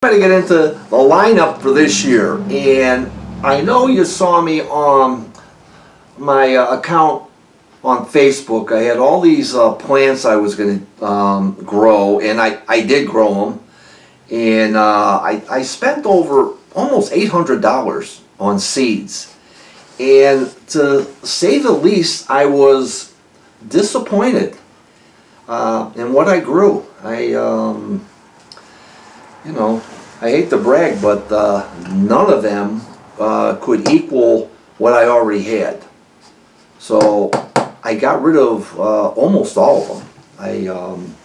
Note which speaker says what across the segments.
Speaker 1: Trying to get into the lineup for this year, and I know you saw me on my account on Facebook. I had all these plants I was going to grow, and I did grow them, and I spent over almost $800 on seeds, and to say the least, I was disappointed in what I grew. I hate to brag, but none of them could equal what I already had. So I got rid of almost all of them.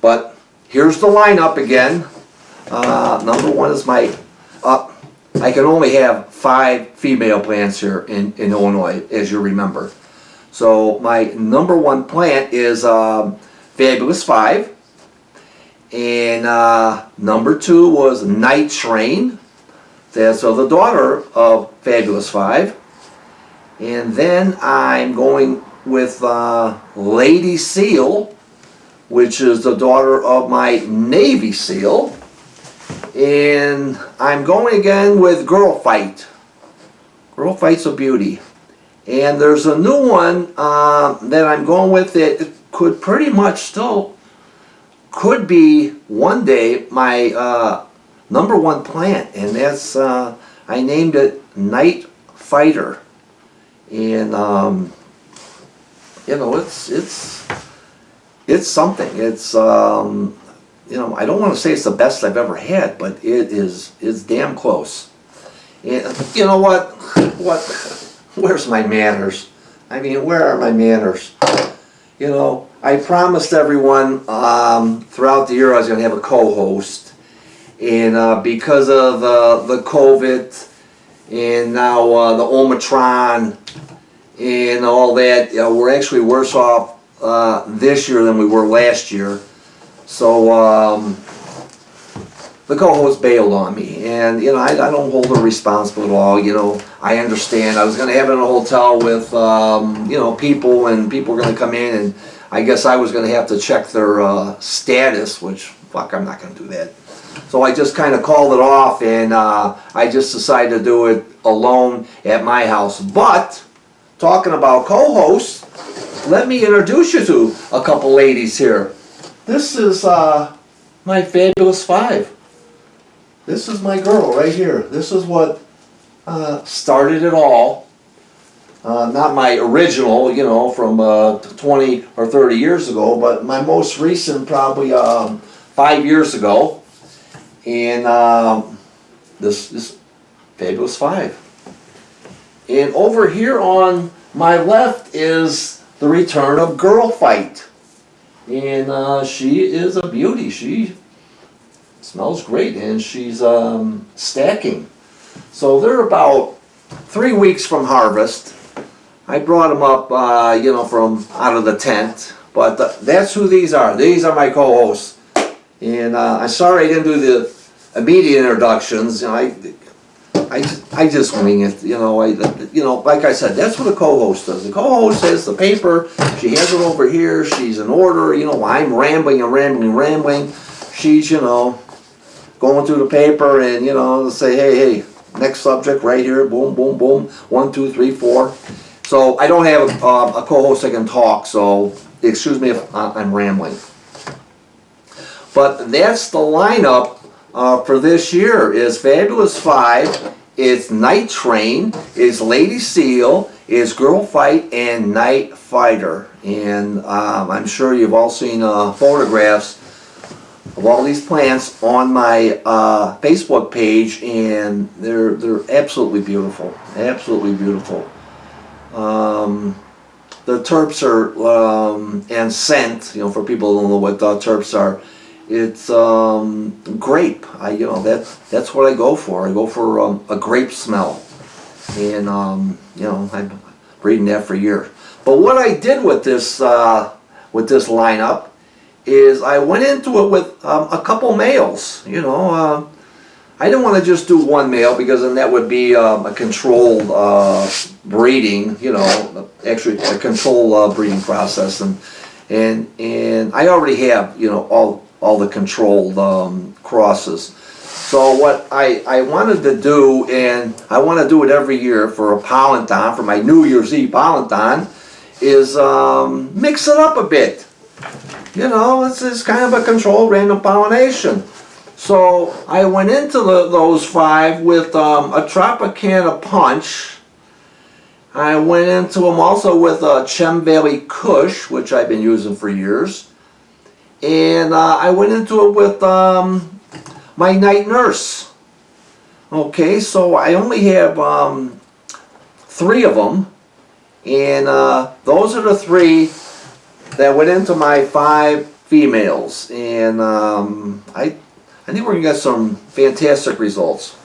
Speaker 1: But here's the lineup again. Number one is my, I can only have 5 female plants here in Illinois, as you remember. So my number one plant is Fabulous 5. And number 2 was Night Train. That's the daughter of Fabulous 5. And then I'm going with Lady Seal, which is the daughter of my Navy Seal. And I'm going again with Girl Fight. Girl Fight's a beauty. And there's a new one that I'm going with that could pretty much still could be one day my number one plant, and that's I named it Night Fighter. And it's something. It's I don't want to say it's the best I've ever had, but it's damn close. And you know what where's my manners? I mean, where are my manners? I promised everyone throughout the year I was going to have a co-host, and because of the COVID and now the Omicron and all that, we're actually worse off this year than we were last year. So the co-host bailed on me, and I don't hold her responsible at all. I understand. I was going to have it in a hotel with people, and people were going to come in, and I guess I was going to have to check their status, which, fuck, I'm not going to do that. So I just kind of called it off, and I just decided to do it alone at my house. But, talking about co-hosts, let me introduce you to a couple ladies here. This is my Fabulous 5. This is my girl right here. This is what started it all. Not my original, from 20 or 30 years ago, but my most recent, probably 5 years ago. And this Fabulous 5. And over here on my left is the return of Girl Fight. And she is a beauty. She smells great, and she's stacking. So they're about 3 weeks from harvest. I brought them up, from out of the tent. But that's who these are. These are my co-hosts. And I'm sorry I didn't do the immediate introductions. I just wing it. Like I said, that's what a co-host does. The co-host has the paper. She has it over here. She's in order. I'm rambling. She's, going through the paper and, say, hey, next subject right here. Boom, boom, boom. 1, 2, 3, 4. So I don't have a co-host that can talk, so excuse me if I'm rambling. But that's the lineup for this year. Is Fabulous 5, it's Night Train, it's Lady Seal, it's Girl Fight, and Night Fighter. And I'm sure you've all seen photographs of all these plants on my Facebook page, and they're absolutely beautiful. Absolutely beautiful. The terps are and scent. For people who don't know what terps are, it's grape. That's what I go for. I go for a grape smell, and I've been breeding that for years. But what I did with this lineup is I went into it with a couple males. I didn't want to just do one male, because then that would be a controlled breeding, actually a controlled breeding process, and I already have all all the controlled crosses. So what I wanted to do, and I want to do it every year for a Pollen Thon, for my New Year's Eve Pollen Thon, is mix it up a bit. You know, it's kind of a controlled random pollination. So I went into those 5 with a Tropicana Punch. I went into them also with a Chem Valley Kush, which I've been using for years. And I went into it with my Night Nurse. Okay, so I only have 3 of them. And those are the 3 that went into my 5 females. And I think we're going to get some fantastic results.